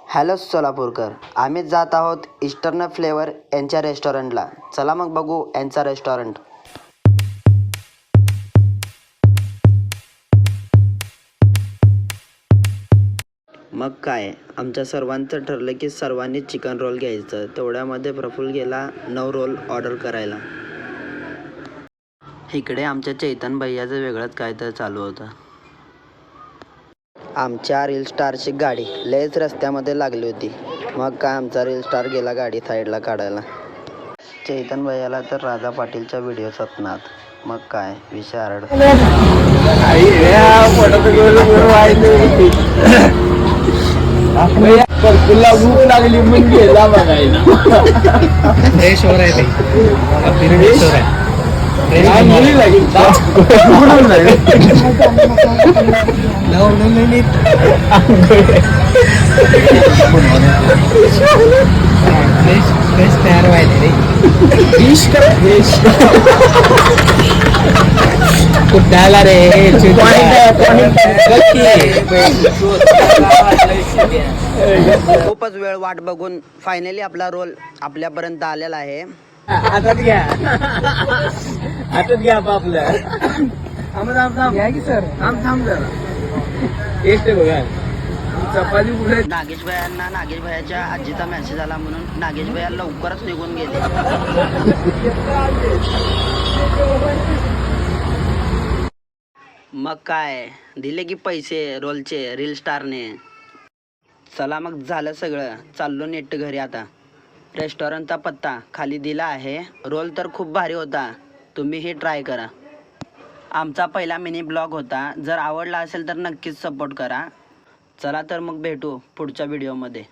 Hello Solapurkar, आम्ही जात आहोत ईस्टर्न फ्लेवर यांच्या रेस्टॉरंटला. चला मग बघू यांचा रेस्टॉरंट. मग काय, आमच्या सर्वांचं ठरलं की सर्वांनी चिकन रोल घ्यायचं. तेवढ्यामध्ये प्रफुल्ल गेला 9 रोल ऑर्डर करायला. इकडे आमच्या चैतन भैयाचं वेगळंच काय तर चालू होतं. आमच्या रील स्टारची गाडी लयच रस्त्यामध्ये लागली होती. मग काय, आमचा रील स्टार गेला गाडी साईडला काढायला. चैतन भैयाला तर राजा पाटीलच्या व्हिडिओ सपनात. मग काय, विषय हरड. तुला भूक लागली म्हणून गेला बघायला. फ्रेश हो रहा है भाई, फ्रेश हो रहा है. फ्रेश तयार व्हायला रे. कुठाला रे खूपच वेळ वाट बघून फायनली आपला रोल आपल्यापर्यंत आलेला आहे. हातात घ्या, हातात घ्या आपलं. घ्या की सर, थांब जरा. टेस्ट बघा. चपाती कुठे? नागेश भैयांना नागेश भैयाच्या आजीचा मेसेज आला म्हणून नागेश भैया लवकरच निघून गेले. मग काय, दिले की पैसे रोलचे रील स्टारने. चला मग, झालं सगळं, चाललो नेट घरी आता. रेस्टॉरंटचा पत्ता खाली दिला आहे. रोल तर खूप भारी होता, तुम्हीही ट्राय करा. आमचा पहिला मिनी ब्लॉग होता. जर आवडला असेल तर नक्कीच सपोर्ट करा. चला तर मग भेटू पुढच्या व्हिडिओमध्ये.